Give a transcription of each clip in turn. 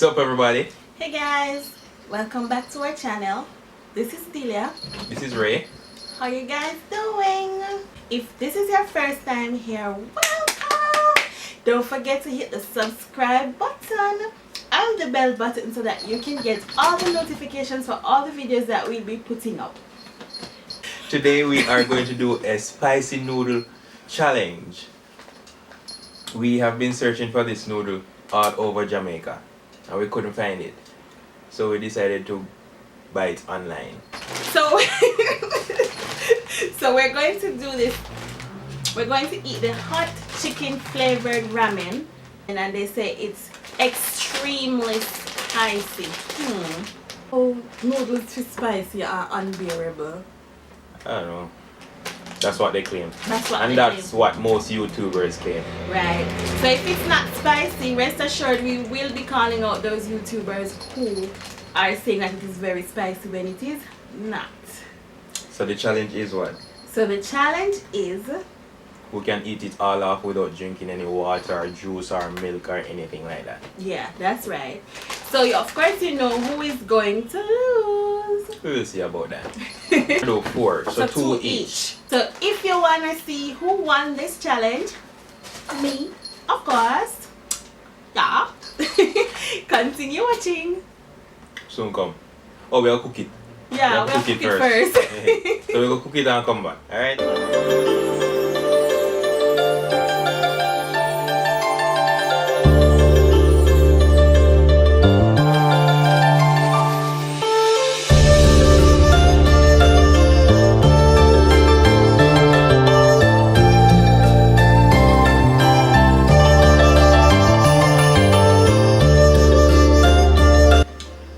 What's up, everybody? Hey guys, welcome back to our channel. This is Dehlia. This is Ray. How you guys doing? If this is your first time here, welcome. Don't forget to hit the subscribe button and the bell button so that you can get all the notifications for all the videos that we'll be putting up. Today we are going to do a spicy noodle challenge. We have been searching for this noodle all over Jamaica and we couldn't find it. So we decided to buy it online. So, so we're going to do this. We're going to eat the hot chicken flavored ramen. And then they say it's extremely spicy. Oh, noodles too spicy are unbearable. I don't know. That's what they claim. That's what and they that's claim. what most YouTubers claim. Right. So if it's not spicy, rest assured we will be calling out those YouTubers who are saying that it is very spicy when it is not. So the challenge is what? So the challenge is Who can eat it all off without drinking any water or juice or milk or anything like that. yeah, that's right. So of course you know who is going to lose. We will see about that. Do 4, so 2 each. So if you wanna see who won this challenge, me, of course. Yeah. Continue watching. Soon come. Oh, we'll cook it. Yeah, we'll cook it first. So we'll cook it and come back. Alright?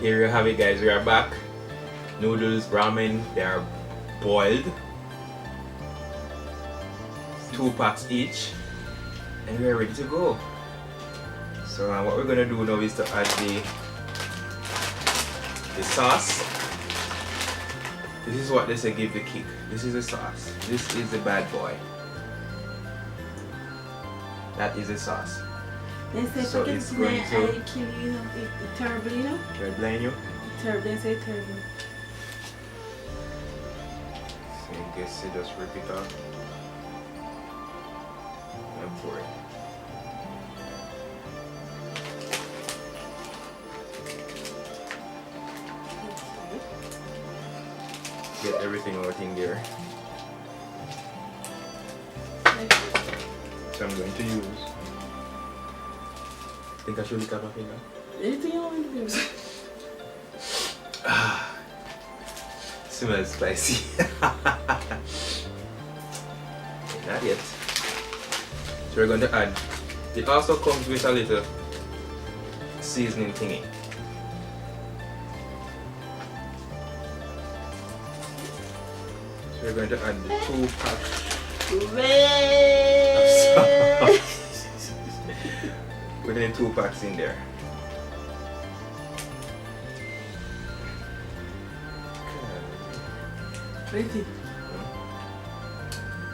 Here you have it, guys. We are back. Noodles, ramen, they are boiled. 2 packs each. And we are ready to go. So what we're gonna do now is to add the sauce. This is what they say give the kick. This is the sauce. This is the bad boy. That is the sauce. They say So forget it's to going to- I kill you, it's terrible, you know? Should I blind you? Terrible, they say terrible. So I guess you just rip it off and pour it. Get everything out in there. So I'm going to use. Think I should lick up my finger? Anything you want to do? Smells spicy. Not yet. So we're going to add. It also comes with a little seasoning thingy. So we're going to add the 2 packs. We're going to 2 packs in there. Ready?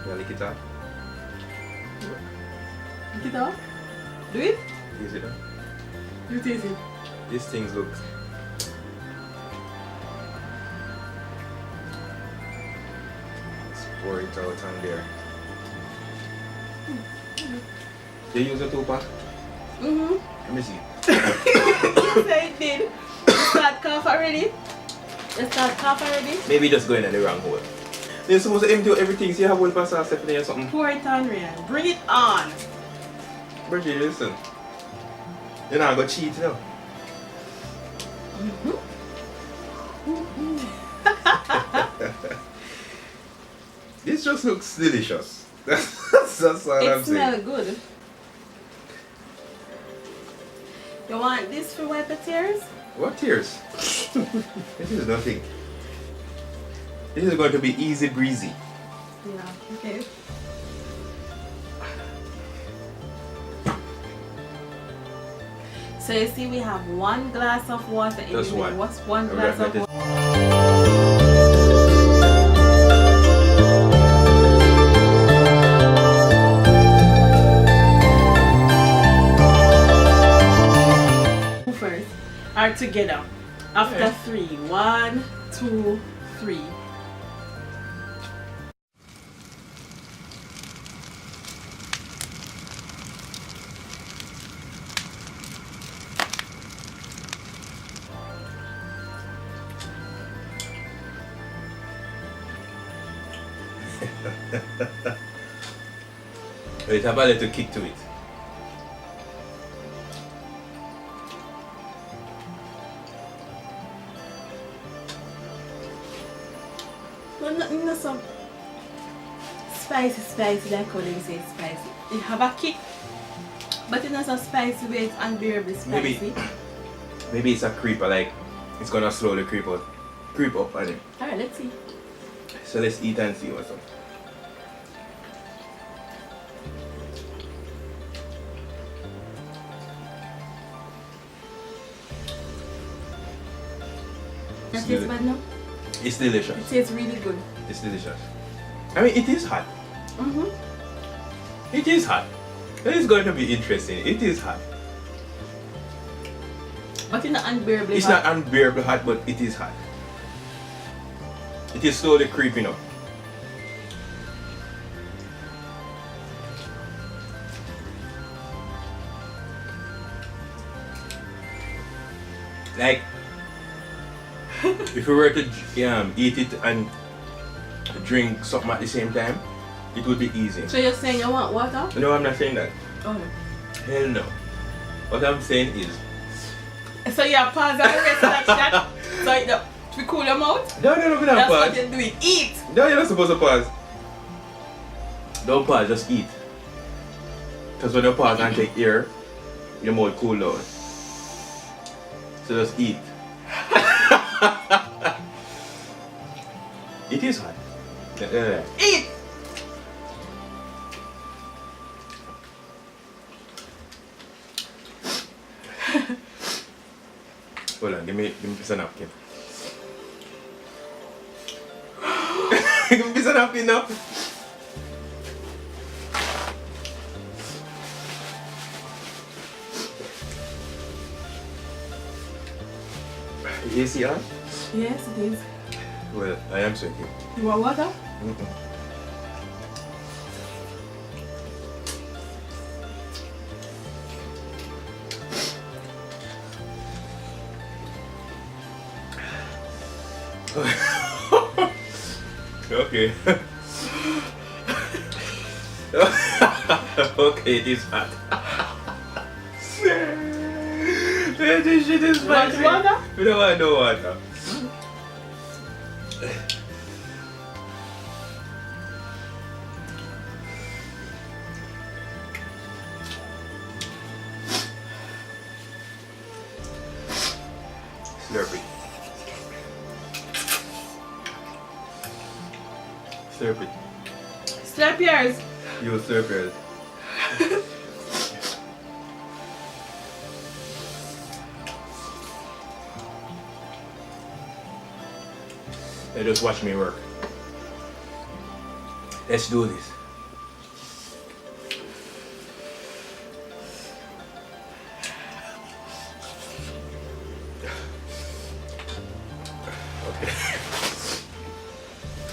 You lick it up? Pick it up. Do it. Taste it up? You taste it. These things look. Let's pour it out on there. You use a 2 pack? Let me see. Yes, I did. You start cough already? You start cough already? Maybe just going in the wrong hole. You're supposed to empty out everything, so you have whole pasta stuff in there or something. Pour it on, Ryan. Bring it on. Bridget, listen. You're not gonna cheat now. This just looks delicious. That's all I'm It saying. smells good. You want this for wipe the tears? What tears? This is nothing. This is going to be easy breezy. Yeah, okay. So you see we have 1 glass of water in Just the middle. one. What's 1 Okay, glass of that is- water? Who first? together. After Yeah. 3. 1, 2, 3. It have a little kick to it. But nothing no so spicy like how they say spicy. It have a kick, but it's not so spicy where it's unbearably spicy. Maybe it's a creeper, like it's gonna slowly creep up on it. Alright, let's see. So let's eat and see what's up. That tastes bad now? It's delicious. It tastes really good. It's delicious. I mean, it is hot. It is hot. It is going to be interesting. It is hot. But it's not unbearably It's hot. not unbearably hot, but it is hot. It is slowly creeping up. Like, if we were to eat it and drink something at the same time, it would be easy. So you're saying you want water? No, I'm not saying that. Oh. Hell no. What I'm saying is, So you pause and rest that shot so it to cool your mouth? no, we're not That's pause. what you do it. Eat! No, you're not supposed to pause. Don't pause, just eat. Because when you pause and take air, your mouth cool down. So just eat. It is hot. Eat! Hold on, give me piece of napkin. Give me piece of napkin now. Is AC on? Yes, it is. Well, I am sweating. You want water? Okay. Okay, it is hot. This shit is Want spicy. water? We don't want no water. Slurp it. Slurp it. Slap yours. You will slurp yours. Hey, just watch me work. Let's do this. Okay.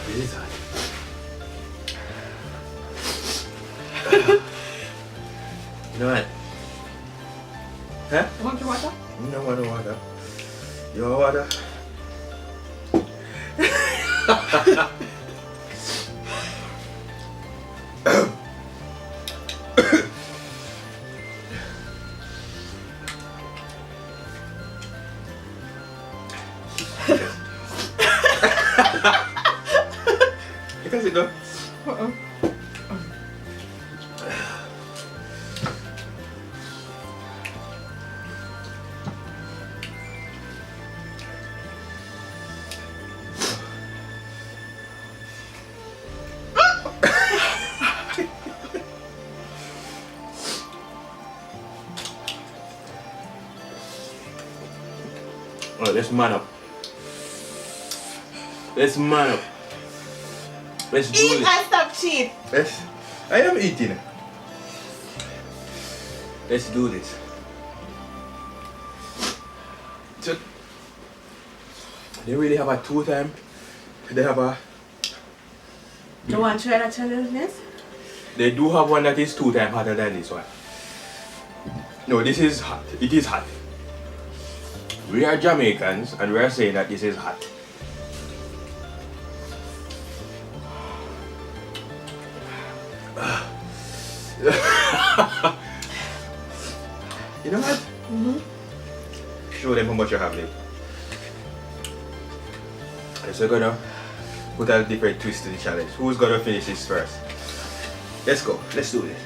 It is hot. You know what? Huh? Want your water? You don't want no water. You want water? You can sit down. Alright, let's man up. Let's man up. Let's do Eat this. and stop cheat. Let's. I am eating. Let's do this. So They really have a 2 time. They have a. You want to try that challenge this? They do have one that is 2 times hotter than this one. No, this is hot. It is hot. We are Jamaicans and we are saying that this is hot. You know what? Show them how much you have left. So we're gonna put a different twist to the challenge. Who's gonna finish this first? Let's go. Let's do this.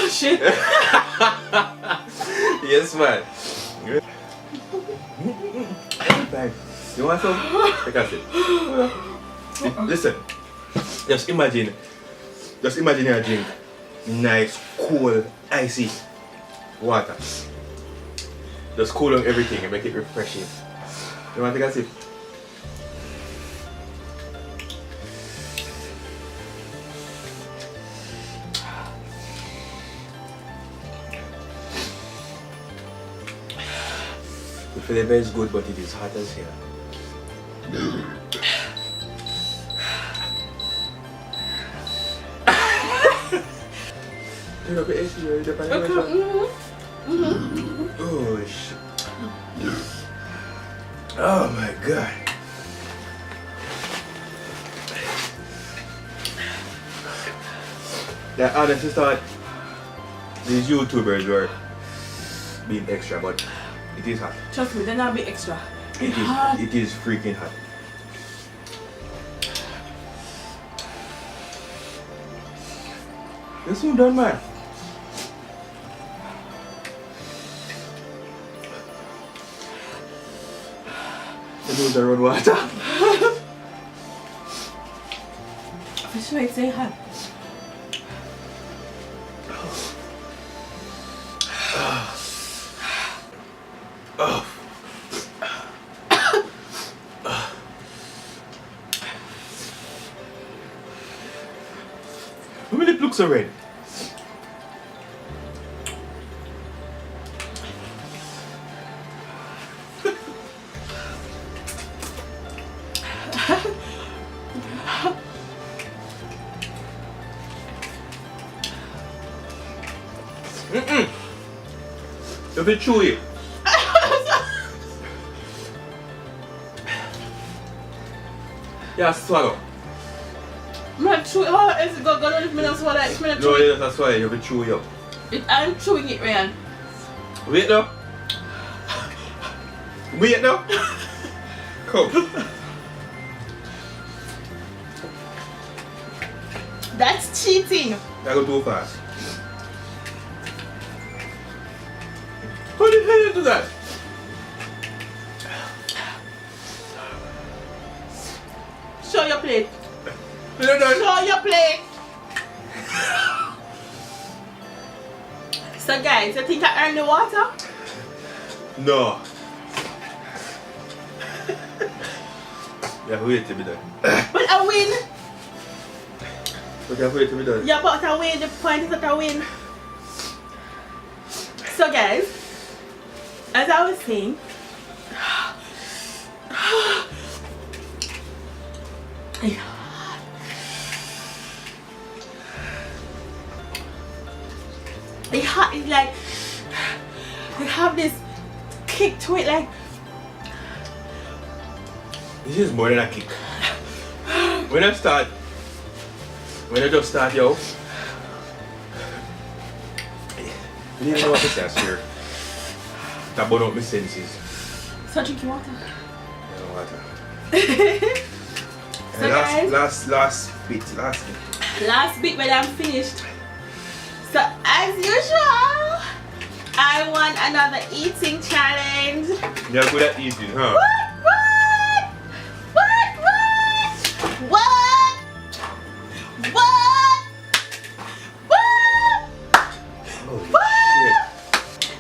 Shit. Yes, man. You want some? Take a sip. Listen. Just imagine you drink nice, cool, icy water. Just cool down everything and make it refreshing. You want to take a sip? The flavor is good, but it is hot as hell. Turn up the AC, you're the Oh shit. Oh my god. I honestly thought these YouTubers were being extra, but it is hot. Trust me, they're not be extra. It is hot. It is freaking hot. You're so done, man. The noodles are on water. For sure, it's so hot. How many looks are red? If it's chewy. Yeah, swallow. Man, chew it. How is it going to leave me not swallow it? If me not chew No, it. that's why you have to chew it up. I'm chewing it, Ryan. Wait now. Wait now. Come. That's cheating. That go too fast. How the hell you do that? Show your plate. No. Show your plate. So guys, you think I earned the water? No. Yeah, wait to be done. But I win. But you have to wait to be done. Yeah, but I win. The point is that I win. So guys, as I was saying, it's like I have this kick to it, like This is more than a kick. When I just start, yo, I didn't know what to say, I swear. That burned out my senses. so drinking water. No water. So And guys, last bit. last bit when I'm finished. So I As usual, I want another eating challenge. You're good at eating, huh?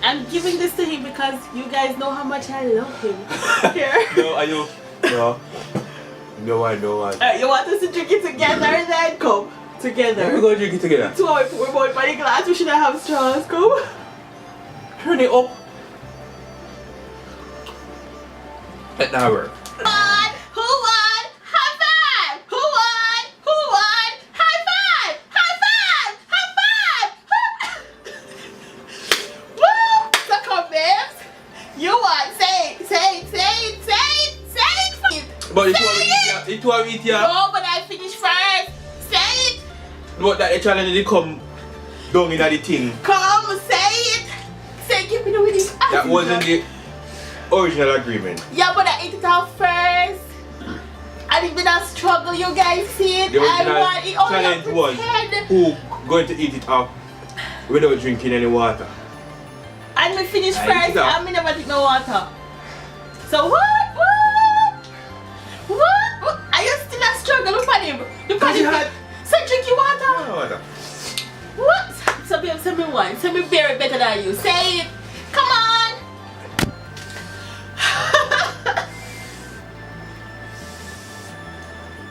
I'm giving this to him because you guys know how much I love him. Here. No, are you? No. No, I know. You want us to drink it together then? Come. Together. We're going to drink it together. So I put my body glass. We should have straws. Come. Turn it up. Let that work. Who won? High five! Who won? High five! High five! Woo! So come, babes. You won. Say it. But it was eat ya. No, but I finished first. Say it. But that the challenge did come down in the thing. Come, say it. Say, give me the winning. That wasn't the original agreement. Yeah, but I ate it out first. I didn't even struggle, you guys see it. The original I want it all challenge up was who going to eat it up without drinking any water. And we finished I first eat it up. and we never drink no water. So what? Are you still a struggle? Look at him. So drink your water. No water. What? So babe, send me one. Send me very better than you. Say it. Come on.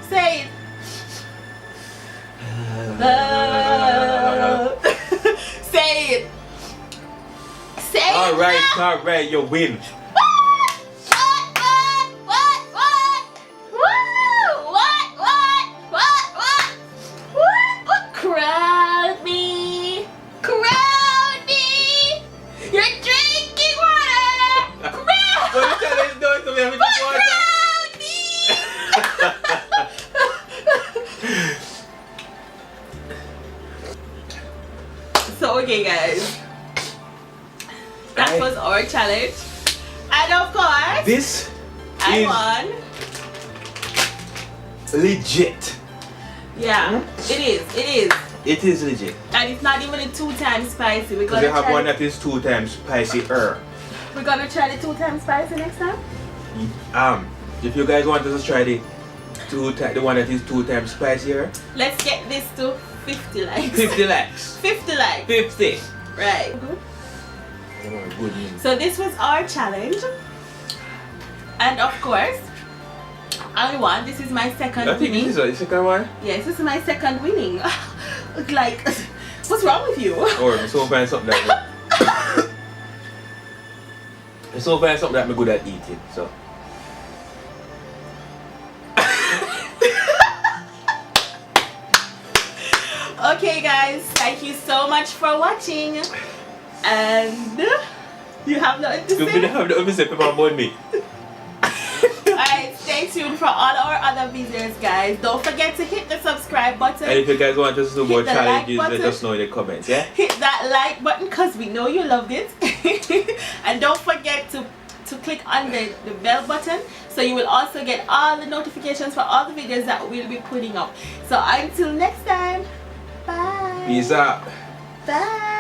Say it. Say it. Say it. Alright, you win. Crowd me. You're drinking water. Crowd. What the challenge doing to me? I'm drinking water. So okay guys, that was our challenge, and of course This I is won. legit. Yeah, it is, It is legit. and it's not even a 2 times spicy. We're Because gonna you have try one that is 2 times spicier. We're gonna try the 2 times spicy next time. If you guys want us to try the one that is 2 times spicier, Let's get this to 50 likes. 50 likes. 50 likes. 50. Right. Oh, good news. So this was our challenge, and of course, I won. This is my second I think winning. this is the second one. Yes, this is my second winning. Like, what's wrong with you? Or I'm so find something that I'm so find something that I'm good at eating. So Okay guys, thank you so much for watching, and you have nothing to you say? have the opposite people about me. Alright, stay tuned for all our other videos guys. Don't forget to hit the subscribe button. And if you guys want us to do more Hit the like challenges, button. let us know in the comments, yeah? Hit that like button because we know you loved it. And don't forget to click on the bell button so you will also get all the notifications for all the videos that we'll be putting up. So until next time, bye. Peace out. Bye.